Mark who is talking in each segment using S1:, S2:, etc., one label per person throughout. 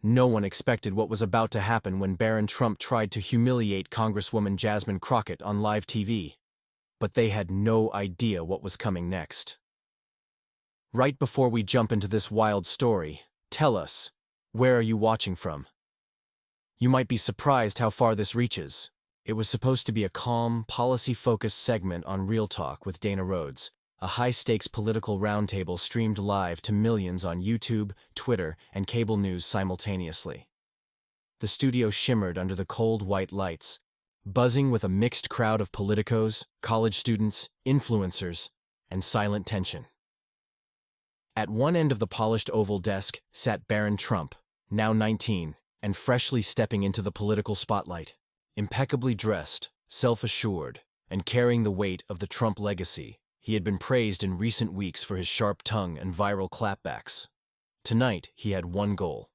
S1: No one expected what was about to happen when Barron Trump tried to humiliate Congresswoman Jasmine Crockett on live TV. But they had no idea what was coming next. Right before we jump into this wild story, tell us, where are you watching from? You might be surprised how far this reaches. It was supposed to be a calm, policy-focused segment on Real Talk with Dana Rhodes, a high-stakes political roundtable streamed live to millions on YouTube, Twitter, and cable news simultaneously. The studio shimmered under the cold white lights, buzzing with a mixed crowd of politicos, college students, influencers, and silent tension. At one end of the polished oval desk sat Barron Trump, now 19, and freshly stepping into the political spotlight. Impeccably dressed, self-assured, and carrying the weight of the Trump legacy, he had been praised in recent weeks for his sharp tongue and viral clapbacks. Tonight, he had one goal: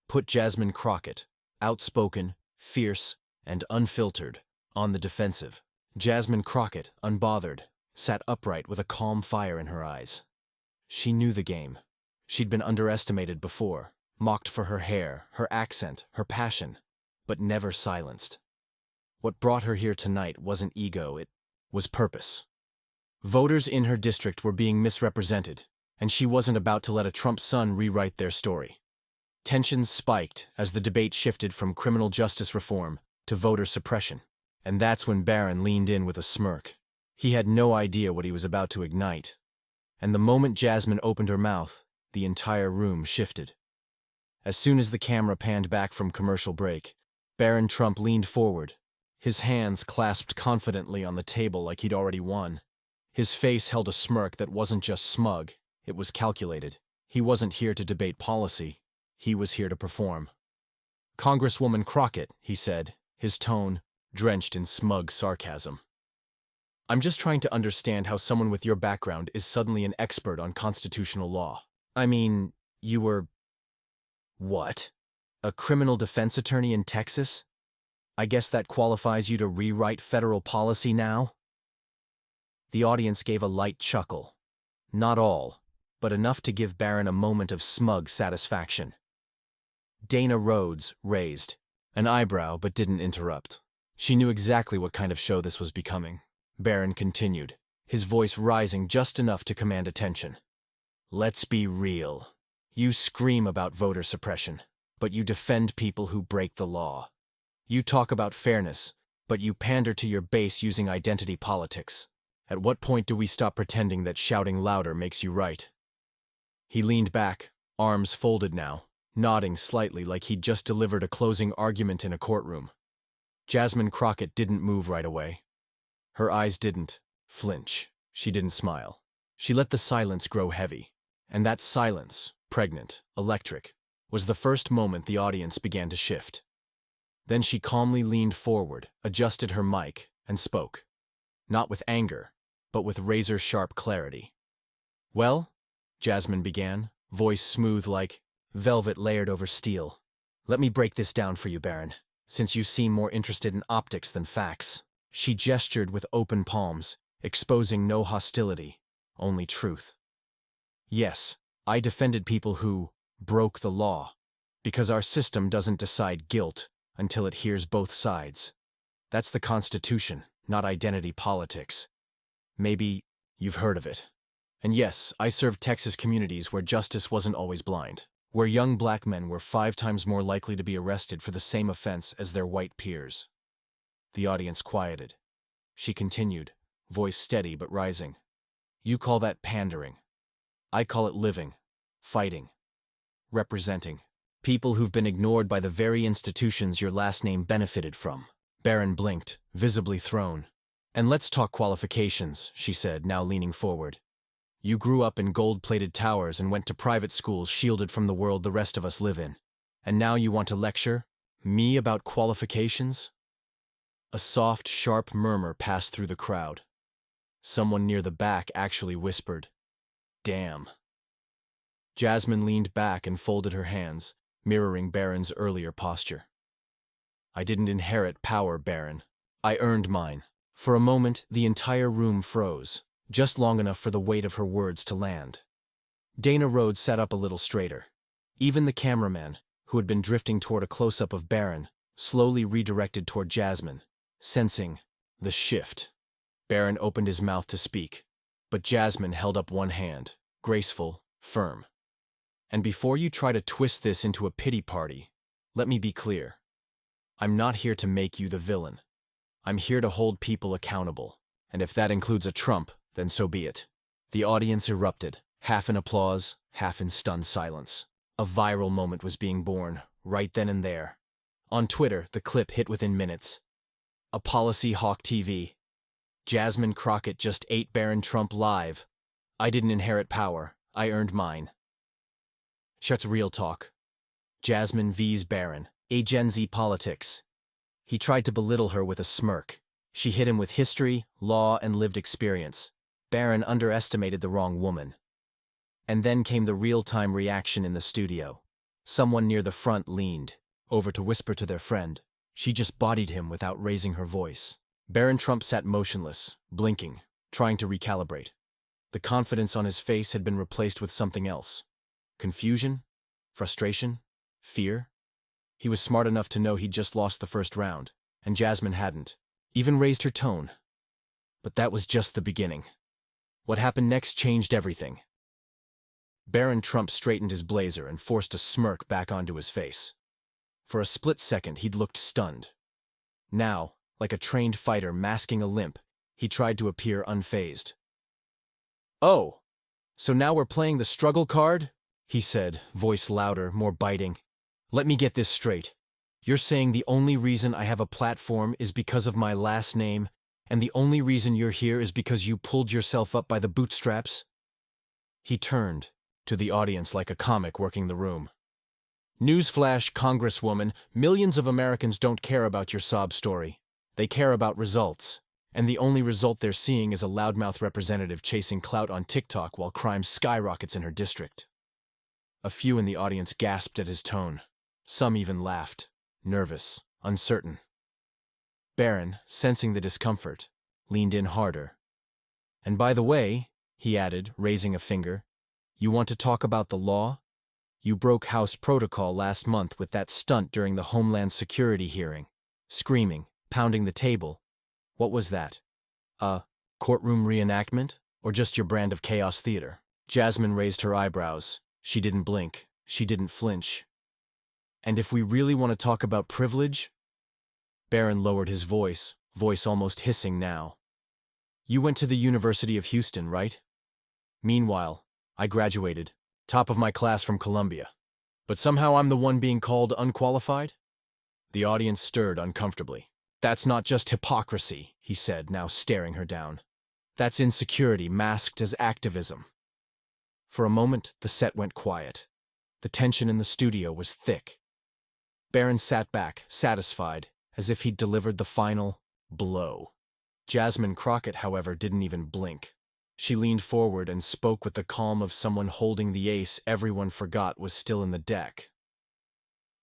S1: put Jasmine Crockett, outspoken, fierce, and unfiltered, on the defensive. Jasmine Crockett, unbothered, sat upright with a calm fire in her eyes. She knew the game. She'd been underestimated before, mocked for her hair, her accent, her passion, but never silenced. What brought her here tonight wasn't ego, it was purpose. Voters in her district were being misrepresented, and she wasn't about to let a Trump son rewrite their story. Tensions spiked as the debate shifted from criminal justice reform to voter suppression, and that's when Barron leaned in with a smirk. He had no idea what he was about to ignite, and the moment Jasmine opened her mouth, the entire room shifted. As soon as the camera panned back from commercial break, Barron Trump leaned forward, his hands clasped confidently on the table like he'd already won. His face held a smirk that wasn't just smug, it was calculated. He wasn't here to debate policy, he was here to perform. "Congresswoman Crockett," he said, his tone drenched in smug sarcasm. "I'm just trying to understand how someone with your background is suddenly an expert on constitutional law. I mean, you were... what? A criminal defense attorney in Texas? I guess that qualifies you to rewrite federal policy now?" The audience gave a light chuckle. Not all, but enough to give Barron a moment of smug satisfaction. Dana Rhodes raised an eyebrow but didn't interrupt. She knew exactly what kind of show this was becoming. Barron continued, his voice rising just enough to command attention. "Let's be real. You scream about voter suppression, but you defend people who break the law. You talk about fairness, but you pander to your base using identity politics. At what point do we stop pretending that shouting louder makes you right?" He leaned back, arms folded now, nodding slightly like he'd just delivered a closing argument in a courtroom. Jasmine Crockett didn't move right away. Her eyes didn't flinch. She didn't smile. She let the silence grow heavy. And that silence, pregnant, electric, was the first moment the audience began to shift. Then she calmly leaned forward, adjusted her mic, and spoke. Not with anger, but with razor-sharp clarity. "Well," Jasmine began, voice smooth like velvet layered over steel. "Let me break this down for you, Barron, since you seem more interested in optics than facts." She gestured with open palms, exposing no hostility, only truth. "Yes, I defended people who broke the law, because our system doesn't decide guilt until it hears both sides. That's the Constitution, not identity politics. Maybe you've heard of it. And yes, I served Texas communities where justice wasn't always blind, where young black men were 5 times more likely to be arrested for the same offense as their white peers." The audience quieted. She continued, voice steady but rising. "You call that pandering. I call it living, fighting, representing people who've been ignored by the very institutions your last name benefited from." Barron blinked, visibly thrown. "And let's talk qualifications," she said, now leaning forward. "You grew up in gold-plated towers and went to private schools shielded from the world the rest of us live in. And now you want to lecture me about qualifications?" A soft, sharp murmur passed through the crowd. Someone near the back actually whispered, "Damn." Jasmine leaned back and folded her hands, mirroring Barron's earlier posture. "I didn't inherit power, Barron. I earned mine." For a moment, the entire room froze, just long enough for the weight of her words to land. Dana Rhodes sat up a little straighter. Even the cameraman, who had been drifting toward a close-up of Barron, slowly redirected toward Jasmine, sensing the shift. Barron opened his mouth to speak, but Jasmine held up one hand, graceful, firm. And before you try to twist this into a pity party, let me be clear. I'm not here to make you the villain. I'm here to hold people accountable, and if that includes a Trump, then so be it. The audience erupted, half in applause, half in stunned silence. A viral moment was being born, right then and there. On Twitter, the clip hit within minutes. A policy hawk TV. Jasmine Crockett just ate Barron Trump live. I didn't inherit power, I earned mine. Shut's real talk. Jasmine vs. Barron, a Gen Z politics. He tried to belittle her with a smirk. She hit him with history, law, and lived experience. Barron underestimated the wrong woman. And then came the real-time reaction in the studio. Someone near the front leaned over to whisper to their friend. She just bodied him without raising her voice. Barron Trump sat motionless, blinking, trying to recalibrate. The confidence on his face had been replaced with something else. Confusion? Frustration? Fear? He was smart enough to know he'd just lost the first round, and Jasmine hadn't, even raised her tone. But that was just the beginning. What happened next changed everything. Barron Trump straightened his blazer and forced a smirk back onto his face. For a split second, he'd looked stunned. Now, like a trained fighter masking a limp, he tried to appear unfazed. "Oh, so now we're playing the struggle card?" he said, voice louder, more biting. "Let me get this straight. You're saying the only reason I have a platform is because of my last name, and the only reason you're here is because you pulled yourself up by the bootstraps?" He turned to the audience like a comic working the room. "Newsflash, Congresswoman, millions of Americans don't care about your sob story. They care about results. And the only result they're seeing is a loudmouth representative chasing clout on TikTok while crime skyrockets in her district." A few in the audience gasped at his tone. Some even laughed, nervous, uncertain. Barron, sensing the discomfort, leaned in harder. "And by the way," he added, raising a finger, "you want to talk about the law? You broke House protocol last month with that stunt during the Homeland Security hearing. Screaming, pounding the table. What was that? A courtroom reenactment? Or just your brand of chaos theater?" Jasmine raised her eyebrows. She didn't blink. She didn't flinch. "And if we really want to talk about privilege?" Barron lowered his voice almost hissing now. "You went to the University of Houston, right? Meanwhile, I graduated, top of my class from Columbia. But somehow I'm the one being called unqualified?" The audience stirred uncomfortably. "That's not just hypocrisy," he said, now staring her down. "That's insecurity masked as activism." For a moment, the set went quiet. The tension in the studio was thick. Barron sat back, satisfied, as if he'd delivered the final blow. Jasmine Crockett, however, didn't even blink. She leaned forward and spoke with the calm of someone holding the ace everyone forgot was still in the deck.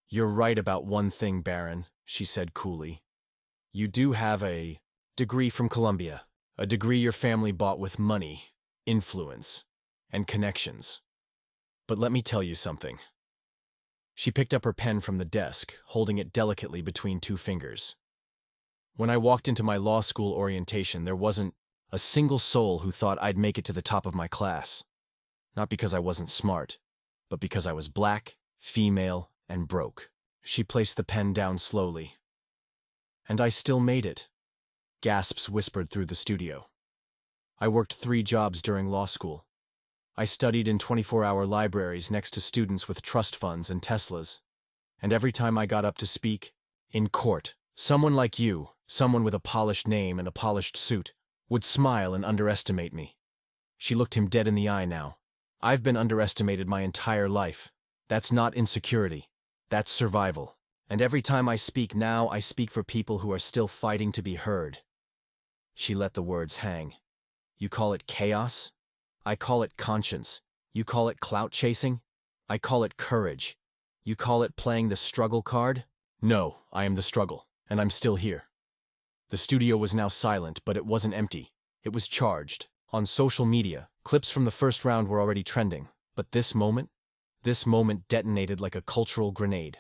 S1: "You're right about one thing, Barron," she said coolly. "You do have a degree from Columbia, a degree your family bought with money, influence, and connections. But let me tell you something." She picked up her pen from the desk, holding it delicately between two fingers. "When I walked into my law school orientation, there wasn't a single soul who thought I'd make it to the top of my class. Not because I wasn't smart, but because I was black, female, and broke." She placed the pen down slowly. "And I still made it." Gasps whispered through the studio. "I worked 3 jobs during law school. I studied in 24-hour libraries next to students with trust funds and Teslas. And every time I got up to speak, in court, someone like you, someone with a polished name and a polished suit, would smile and underestimate me." She looked him dead in the eye now. "I've been underestimated my entire life. That's not insecurity. That's survival. And every time I speak now, I speak for people who are still fighting to be heard." She let the words hang. "You call it chaos? I call it conscience. You call it clout chasing? I call it courage. You call it playing the struggle card? No, I am the struggle, and I'm still here." The studio was now silent, but it wasn't empty. It was charged. On social media, clips from the first round were already trending. But this moment? This moment detonated like a cultural grenade.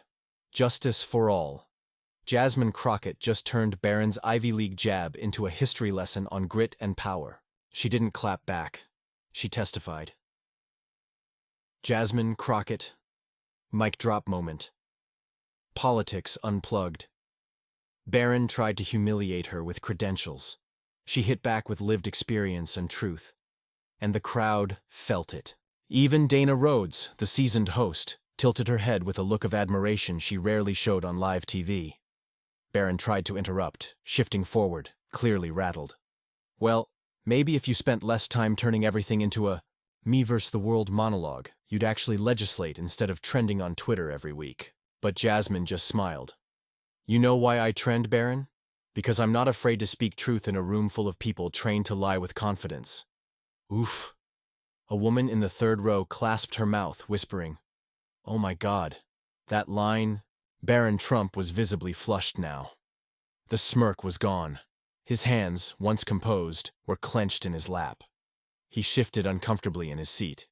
S1: Justice for all. Jasmine Crockett just turned Barron's Ivy League jab into a history lesson on grit and power. She didn't clap back. She testified. Jasmine Crockett. Mic drop moment. Politics unplugged. Barron tried to humiliate her with credentials. She hit back with lived experience and truth. And the crowd felt it. Even Dana Rhodes, the seasoned host, tilted her head with a look of admiration she rarely showed on live TV. Barron tried to interrupt, shifting forward, clearly rattled. Well, maybe if you spent less time turning everything into a me versus the world monologue, you'd actually legislate instead of trending on Twitter every week. But Jasmine just smiled. You know why I trend, Barron? Because I'm not afraid to speak truth in a room full of people trained to lie with confidence. Oof. A woman in the third row clasped her mouth, whispering, "Oh my God." That line, Barron Trump was visibly flushed now. The smirk was gone. His hands, once composed, were clenched in his lap. He shifted uncomfortably in his seat.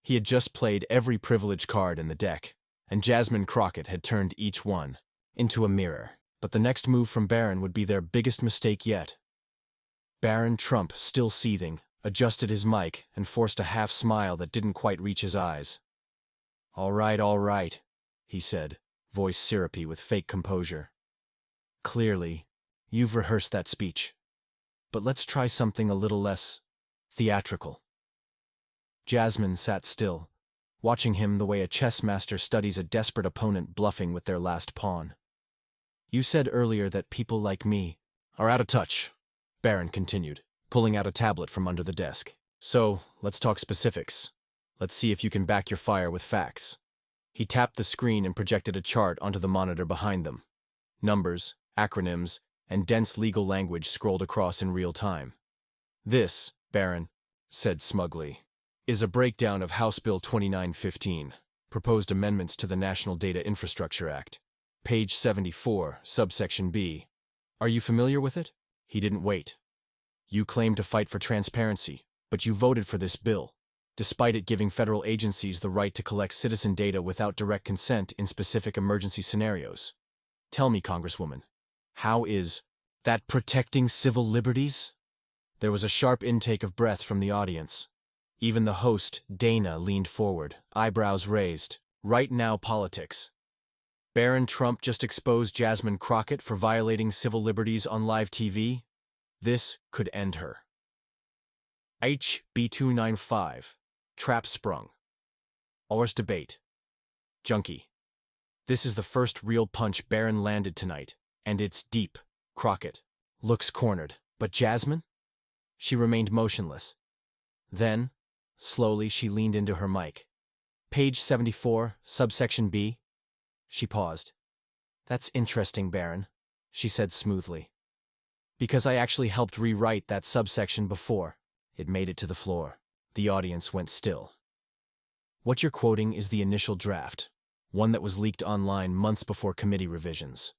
S1: He had just played every privilege card in the deck, and Jasmine Crockett had turned each one into a mirror. But the next move from Barron would be their biggest mistake yet. Barron Trump, still seething, adjusted his mic and forced a half smile that didn't quite reach his eyes. All right, he said, voice syrupy with fake composure. Clearly, you've rehearsed that speech. But let's try something a little less theatrical. Jasmine sat still, watching him the way a chess master studies a desperate opponent bluffing with their last pawn. You said earlier that people like me are out of touch, Barron continued, pulling out a tablet from under the desk. So, let's talk specifics. Let's see if you can back your fire with facts. He tapped the screen and projected a chart onto the monitor behind them. Numbers, acronyms, and dense legal language scrolled across in real time. This, Barron said smugly, is a breakdown of House Bill 2915, proposed amendments to the National Data Infrastructure Act. Page 74, subsection B. Are you familiar with it? He didn't wait. You claim to fight for transparency, but you voted for this bill, despite it giving federal agencies the right to collect citizen data without direct consent in specific emergency scenarios. Tell me, Congresswoman, how is that protecting civil liberties? There was a sharp intake of breath from the audience. Even the host, Dana, leaned forward, eyebrows raised. Right now, politics. Barron Trump just exposed Jasmine Crockett for violating civil liberties on live TV. This could end her. HB 295. Trap sprung. Ours debate. Junkie. This is the first real punch Barron landed tonight, and it's deep. Crockett looks cornered, but Jasmine? She remained motionless. Then, slowly, she leaned into her mic. Page 74, subsection B. She paused. That's interesting, Barron, she said smoothly. Because I actually helped rewrite that subsection before it made it to the floor. The audience went still. What you're quoting is the initial draft, one that was leaked online months before committee revisions.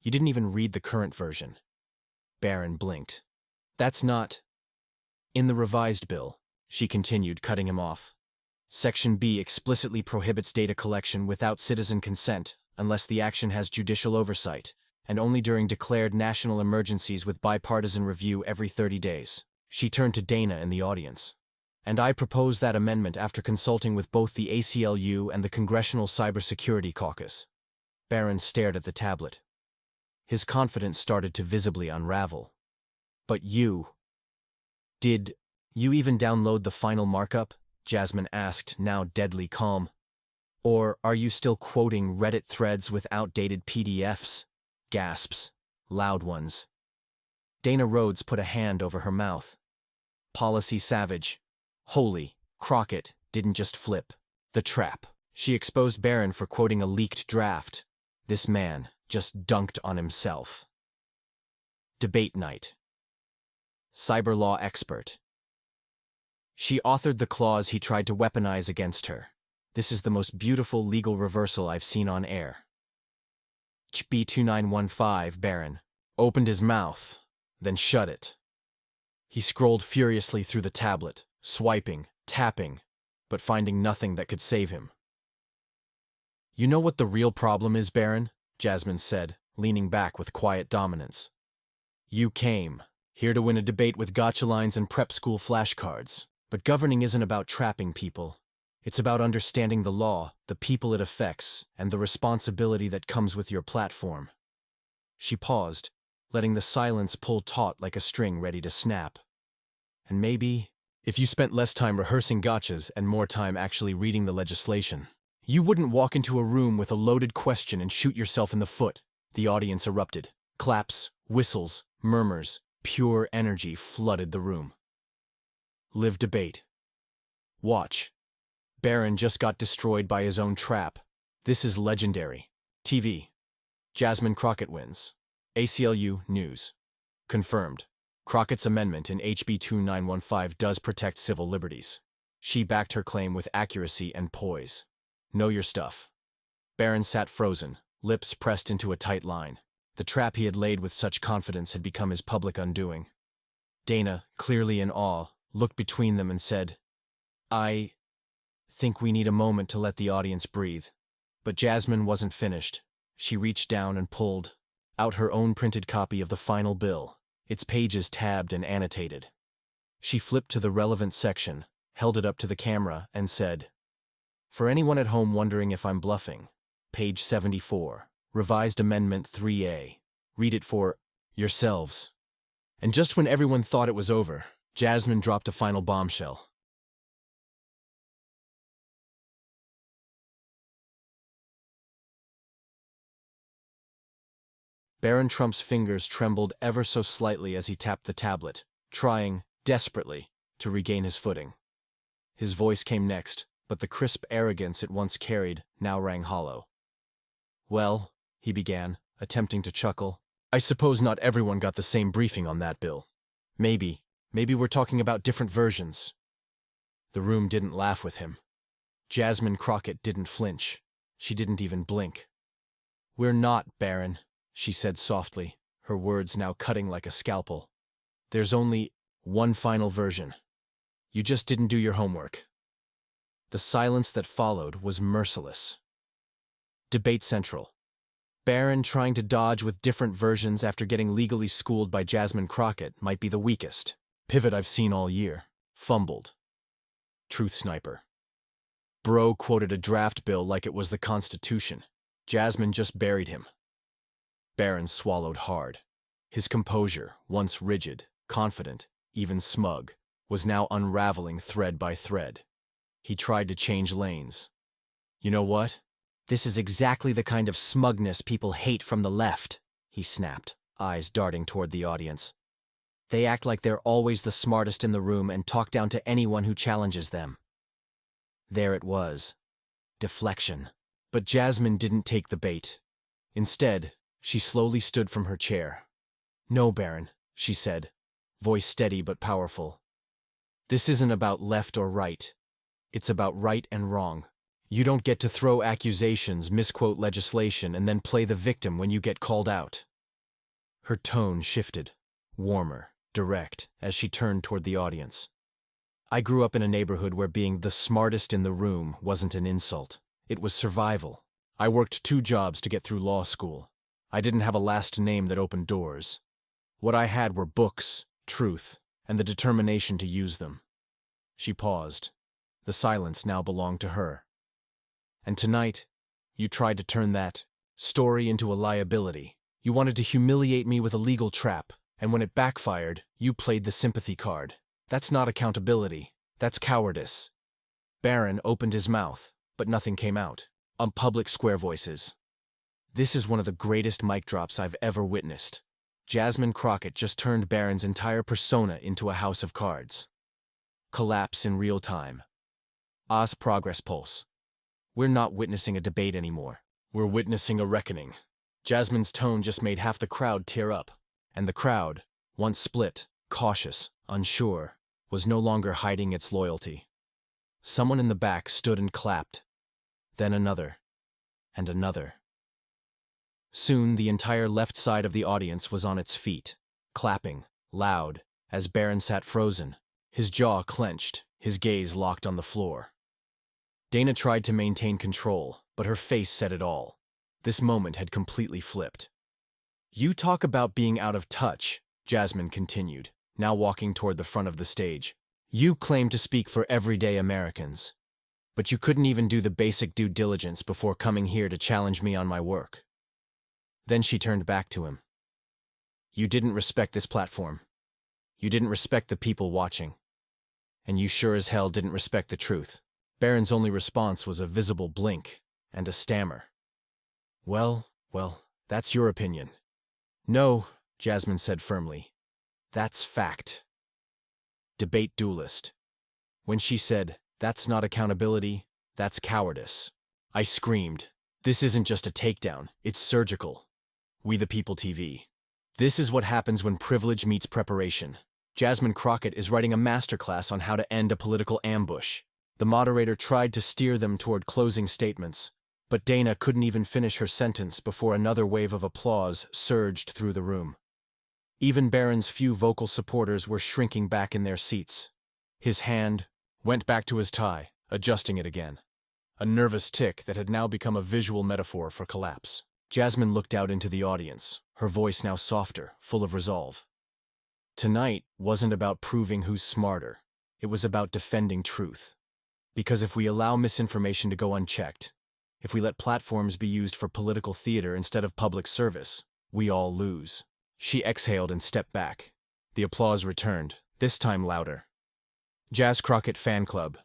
S1: You didn't even read the current version. Barron blinked. That's not in the revised bill, she continued, cutting him off. Section B explicitly prohibits data collection without citizen consent unless the action has judicial oversight, and only during declared national emergencies with bipartisan review every 30 days. She turned to Dana in the audience. And I propose that amendment after consulting with both the ACLU and the Congressional Cybersecurity Caucus. Barron stared at the tablet. His confidence started to visibly unravel. But did you even download the final markup? Jasmine asked, now deadly calm. Or are you still quoting Reddit threads with outdated PDFs? Gasps. Loud ones. Dana Rhodes put a hand over her mouth. Policy savage. Holy, Crockett didn't just flip the trap. She exposed Barron for quoting a leaked draft. This man just dunked on himself. Debate night. Cyber law expert. She authored the clause he tried to weaponize against her. This is the most beautiful legal reversal I've seen on air. HB 2915, Barron opened his mouth, then shut it. He scrolled furiously through the tablet, swiping, tapping, but finding nothing that could save him. You know what the real problem is, Barron? Jasmine said, leaning back with quiet dominance. You came here to win a debate with gotcha lines and prep school flashcards. But governing isn't about trapping people. It's about understanding the law, the people it affects, and the responsibility that comes with your platform. She paused, letting the silence pull taut like a string ready to snap. And maybe, if you spent less time rehearsing gotchas and more time actually reading the legislation, you wouldn't walk into a room with a loaded question and shoot yourself in the foot. The audience erupted. Claps, whistles, murmurs, pure energy flooded the room. Live debate. Watch. Barron just got destroyed by his own trap. This is legendary. TV. Jasmine Crockett wins. ACLU News. Confirmed. Crockett's amendment in HB 2915 does protect civil liberties. She backed her claim with accuracy and poise. Know your stuff. Barron sat frozen, lips pressed into a tight line. The trap he had laid with such confidence had become his public undoing. Dana, clearly in awe, looked between them and said, I think we need a moment to let the audience breathe. But Jasmine wasn't finished. She reached down and pulled out her own printed copy of the final bill, its pages tabbed and annotated. She flipped to the relevant section, held it up to the camera, and said, For anyone at home wondering if I'm bluffing, page 74, Revised Amendment 3A. Read it for yourselves. And just when everyone thought it was over, Jasmine dropped a final bombshell. Barron Trump's fingers trembled ever so slightly as he tapped the tablet, trying, desperately, to regain his footing. His voice came next, but the crisp arrogance it once carried now rang hollow. Well, he began, attempting to chuckle, I suppose not everyone got the same briefing on that bill. Maybe we're talking about different versions. The room didn't laugh with him. Jasmine Crockett didn't flinch. She didn't even blink. We're not, Barron, she said softly, her words now cutting like a scalpel. There's only one final version. You just didn't do your homework. The silence that followed was merciless. Debate Central. Barron trying to dodge with different versions after getting legally schooled by Jasmine Crockett might be the weakest. Pivot I've seen all year. Fumbled. Truth Sniper. Bro quoted a draft bill like it was the Constitution. Jasmine just buried him. Barron swallowed hard. His composure, once rigid, confident, even smug, was now unraveling thread by thread. He tried to change lanes. You know what? This is exactly the kind of smugness people hate from the left, he snapped, eyes darting toward the audience. They act like they're always the smartest in the room and talk down to anyone who challenges them. There it was. Deflection. But Jasmine didn't take the bait. Instead, she slowly stood from her chair. No, Barron, she said, voice steady but powerful. This isn't about left or right. It's about right and wrong. You don't get to throw accusations, misquote legislation, and then play the victim when you get called out. Her tone shifted, warmer, direct, as she turned toward the audience. I grew up in a neighborhood where being the smartest in the room wasn't an insult. It was survival. I worked 2 jobs to get through law school. I didn't have a last name that opened doors. What I had were books, truth, and the determination to use them. She paused. The silence now belonged to her. And tonight, you tried to turn that story into a liability. You wanted to humiliate me with a legal trap, and when it backfired, you played the sympathy card. That's not accountability. That's cowardice. Barron opened his mouth, but nothing came out. Public square voices. This is one of the greatest mic drops I've ever witnessed. Jasmine Crockett just turned Barron's entire persona into a house of cards. Collapse in real time. Oz progress pulse. We're not witnessing a debate anymore. We're witnessing a reckoning. Jasmine's tone just made half the crowd tear up. And the crowd, once split, cautious, unsure, was no longer hiding its loyalty. Someone in the back stood and clapped. Then another. And another. Soon the entire left side of the audience was on its feet, clapping, loud, as Barron sat frozen, his jaw clenched, his gaze locked on the floor. Dana tried to maintain control, but her face said it all. This moment had completely flipped. "You talk about being out of touch," Jasmine continued, now walking toward the front of the stage. "You claim to speak for everyday Americans, but you couldn't even do the basic due diligence before coming here to challenge me on my work." Then she turned back to him. "You didn't respect this platform. You didn't respect the people watching. And you sure as hell didn't respect the truth." Barron's only response was a visible blink and a stammer. Well, that's your opinion." "No," Jasmine said firmly. "That's fact." Debate duelist. When she said, "That's not accountability, that's cowardice," I screamed, "This isn't just a takedown, it's surgical." We the People TV. This is what happens when privilege meets preparation. Jasmine Crockett is writing a masterclass on how to end a political ambush. The moderator tried to steer them toward closing statements, but Dana couldn't even finish her sentence before another wave of applause surged through the room. Even Barron's few vocal supporters were shrinking back in their seats. His hand went back to his tie, adjusting it again. A nervous tic that had now become a visual metaphor for collapse. Jasmine looked out into the audience, her voice now softer, full of resolve. Tonight wasn't about proving who's smarter. It was about defending truth. Because if we allow misinformation to go unchecked, if we let platforms be used for political theater instead of public service, we all lose. She exhaled and stepped back. The applause returned, this time louder. Jas Crockett Fan Club.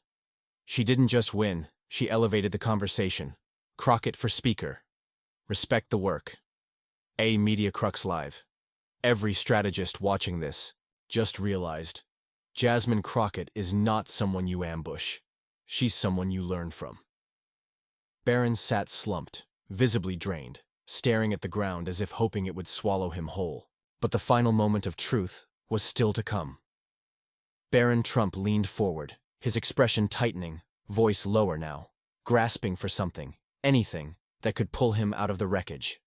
S1: She didn't just win, she elevated the conversation. Crockett for speaker. Respect the work. A Media Crux Live. Every strategist watching this just realized Jasmine Crockett is not someone you ambush. She's someone you learn from. Barron sat slumped, visibly drained, staring at the ground as if hoping it would swallow him whole. But the final moment of truth was still to come. Barron Trump leaned forward, his expression tightening, voice lower now, grasping for something, anything, that could pull him out of the wreckage.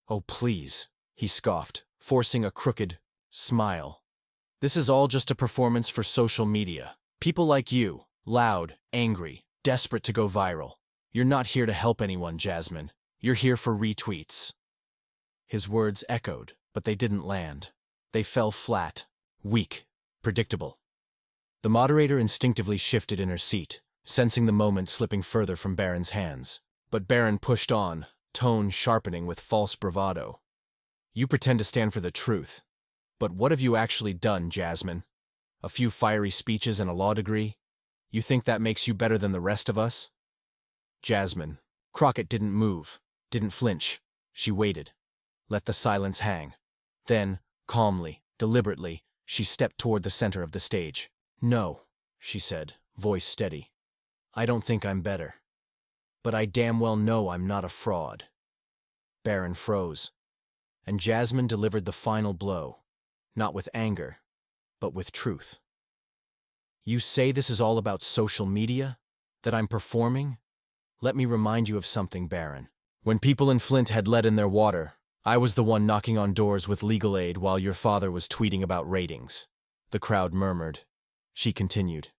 S1: "Oh, please," he scoffed, forcing a crooked smile. "This is all just a performance for social media. People like you, loud, angry, desperate to go viral. You're not here to help anyone, Jasmine. You're here for retweets." His words echoed, but they didn't land. They fell flat, weak, predictable. The moderator instinctively shifted in her seat, sensing the moment slipping further from Barron's hands. But Barron pushed on, tone sharpening with false bravado. "You pretend to stand for the truth. But what have you actually done, Jasmine? A few fiery speeches and a law degree? You think that makes you better than the rest of us?" Jasmine Crockett didn't move, didn't flinch. She waited, let the silence hang. Then, calmly, deliberately, she stepped toward the center of the stage. "No," she said, voice steady. "I don't think I'm better. But I damn well know I'm not a fraud." Barron froze, and Jasmine delivered the final blow, not with anger, but with truth. "You say this is all about social media? That I'm performing? Let me remind you of something, Barron. When people in Flint had lead in their water, I was the one knocking on doors with legal aid while your father was tweeting about ratings." The crowd murmured. She continued.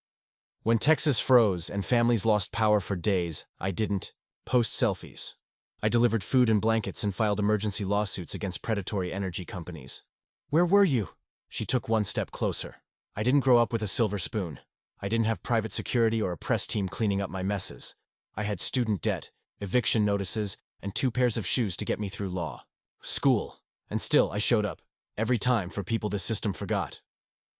S1: "When Texas froze and families lost power for days, I didn't post selfies. I delivered food and blankets and filed emergency lawsuits against predatory energy companies." "Where were you?" She took one step closer. "I didn't grow up with a silver spoon. I didn't have private security or a press team cleaning up my messes. I had student debt, eviction notices, and 2 pairs of shoes to get me through law. School. And still, I showed up. Every time for people this system forgot."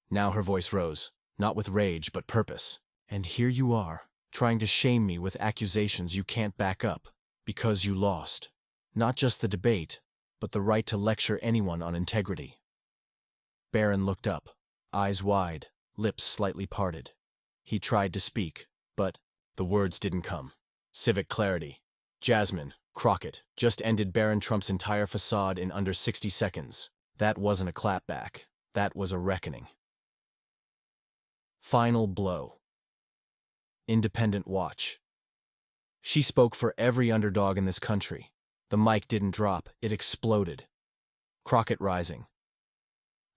S1: Now her voice rose, not with rage but purpose. "And here you are, trying to shame me with accusations you can't back up, because you lost. Not just the debate, but the right to lecture anyone on integrity." Barron looked up, eyes wide, lips slightly parted. He tried to speak, but the words didn't come. Civic clarity. Jasmine Crockett just ended Barron Trump's entire facade in under 60 seconds. That wasn't a clapback. That was a reckoning. Final blow. Independent watch. She spoke for every underdog in this country. The mic didn't drop, it exploded. Crockett rising.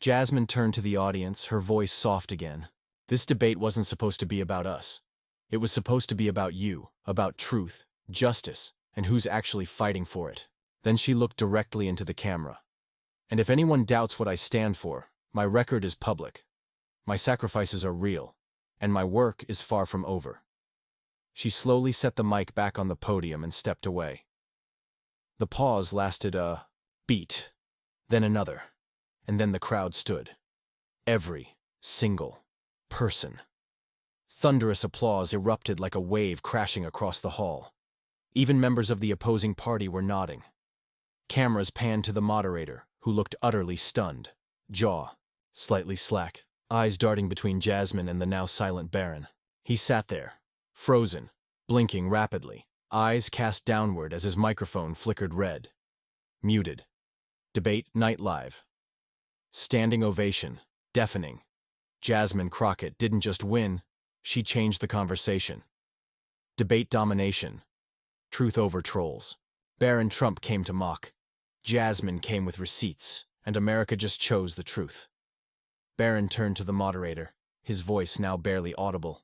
S1: Jasmine turned to the audience, her voice soft again. "This debate wasn't supposed to be about us. It was supposed to be about you, about truth, justice, and who's actually fighting for it. Then she looked directly into the camera. And if anyone doubts what I stand for, my record is public. My sacrifices are real, and my work is far from over. She slowly set the mic back on the podium and stepped away. The pause lasted a beat, then another, and then the crowd stood. Every single person. Thunderous applause erupted like a wave crashing across the hall. Even members of the opposing party were nodding. Cameras panned to the moderator, who looked utterly stunned, jaw slightly slack, eyes darting between Jasmine and the now silent Baron. He sat there, frozen, blinking rapidly, eyes cast downward as his microphone flickered red. Muted. Debate night live. Standing ovation, deafening. Jasmine Crockett didn't just win, she changed the conversation. Debate domination. Truth over trolls. Barron Trump came to mock. Jasmine came with receipts, and America just chose the truth. Barron turned to the moderator, his voice now barely audible.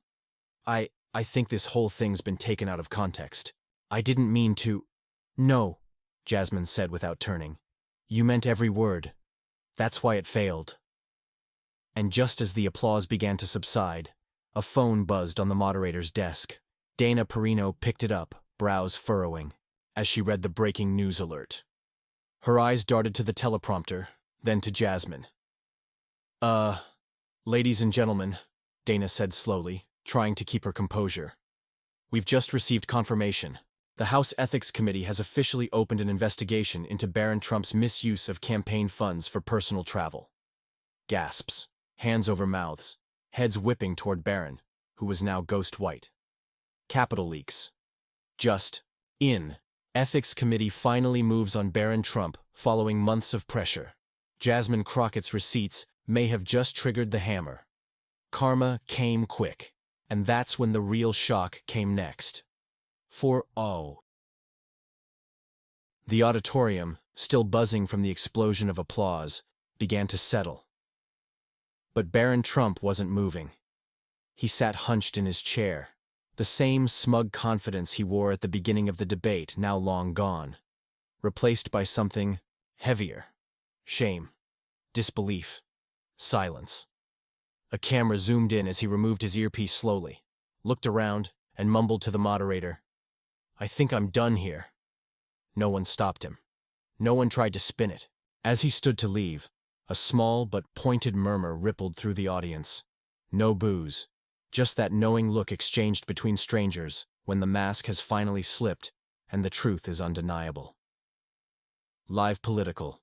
S1: I think this whole thing's been taken out of context. I didn't mean to— No, Jasmine said without turning. You meant every word. That's why it failed. And just as the applause began to subside, a phone buzzed on the moderator's desk. Dana Perino picked it up, brows furrowing, as she read the breaking news alert. Her eyes darted to the teleprompter, then to Jasmine. Ladies and gentlemen, Dana said slowly, trying to keep her composure. We've just received confirmation. The House Ethics Committee has officially opened an investigation into Barron Trump's misuse of campaign funds for personal travel. Gasps, hands over mouths, heads whipping toward Barron, who was now ghost white. Capital leaks. Just in. Ethics Committee finally moves on Barron Trump following months of pressure. Jasmine Crockett's receipts may have just triggered the hammer. Karma came quick, and that's when the real shock came next. The auditorium, still buzzing from the explosion of applause, began to settle. But Barron Trump wasn't moving. He sat hunched in his chair, the same smug confidence he wore at the beginning of the debate now long gone, replaced by something heavier: shame, disbelief, silence. A camera zoomed in as he removed his earpiece slowly, looked around, and mumbled to the moderator, "I think I'm done here." No one stopped him. No one tried to spin it. As he stood to leave, a small but pointed murmur rippled through the audience. No boos, just that knowing look exchanged between strangers when the mask has finally slipped and the truth is undeniable. Live political.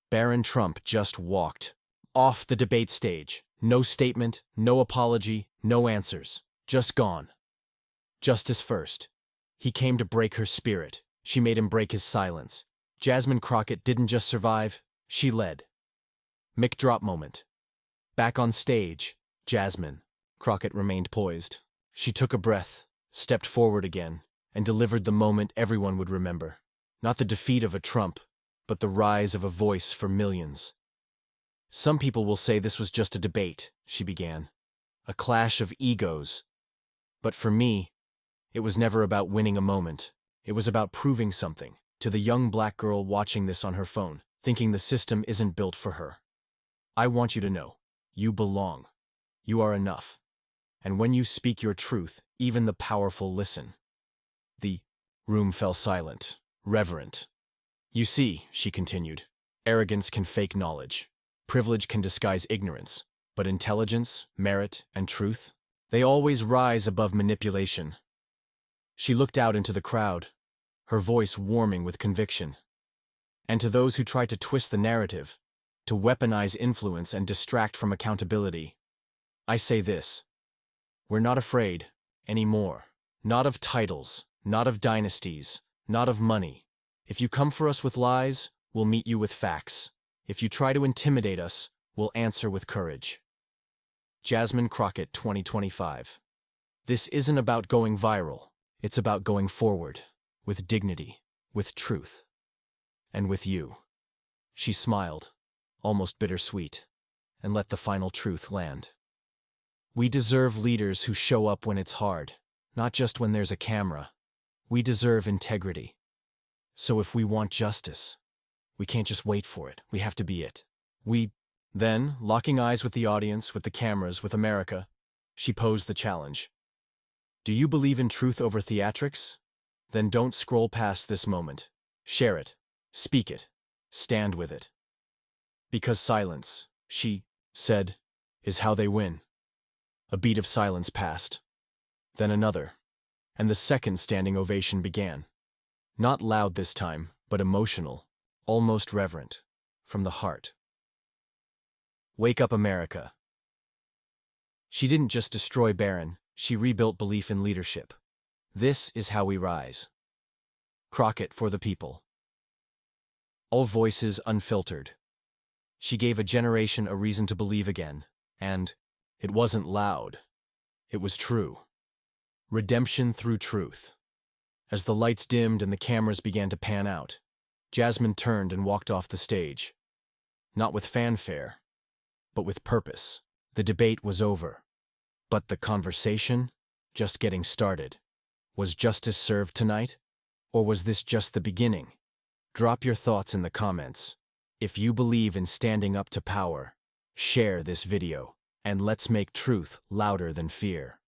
S1: Barron Trump just walked off the debate stage. No statement, no apology, no answers. Just gone. Justice first. He came to break her spirit. She made him break his silence. Jasmine Crockett didn't just survive, she led. Mic drop moment. Back on stage, Jasmine Crockett remained poised. She took a breath, stepped forward again, and delivered the moment everyone would remember. Not the defeat of a Trump, but the rise of a voice for millions. Some people will say this was just a debate, she began. A clash of egos. But for me, it was never about winning a moment. It was about proving something to the young black girl watching this on her phone, thinking the system isn't built for her. I want you to know, you belong. You are enough. And when you speak your truth, even the powerful listen. The room fell silent, reverent. You see, she continued, arrogance can fake knowledge. Privilege can disguise ignorance. But intelligence, merit, and truth, they always rise above manipulation. She looked out into the crowd, her voice warming with conviction. And to those who try to twist the narrative, to weaponize influence and distract from accountability, I say this: we're not afraid anymore. Not of titles, not of dynasties, not of money. If you come for us with lies, we'll meet you with facts. If you try to intimidate us, we'll answer with courage. Jasmine Crockett 2025. This isn't about going viral. It's about going forward, with dignity, with truth. And with you. She smiled, almost bittersweet, and let the final truth land. We deserve leaders who show up when it's hard, not just when there's a camera. We deserve integrity. So if we want justice, we can't just wait for it. We have to be it. Then, locking eyes with the audience, with the cameras, with America, she posed the challenge. Do you believe in truth over theatrics? Then don't scroll past this moment. Share it. Speak it. Stand with it. Because silence, she said, is how they win. A beat of silence passed. Then another. And the second standing ovation began. Not loud this time, but emotional, almost reverent, from the heart. Wake up, America. She didn't just destroy Barron, she rebuilt belief in leadership. This is how we rise. Crockett for the people. All voices unfiltered. She gave a generation a reason to believe again, and it wasn't loud. It was true. Redemption through truth. As the lights dimmed and the cameras began to pan out, Jasmine turned and walked off the stage. Not with fanfare, but with purpose. The debate was over. But the conversation, just getting started. Was justice served tonight? Or was this just the beginning? Drop your thoughts in the comments. If you believe in standing up to power, share this video, and let's make truth louder than fear.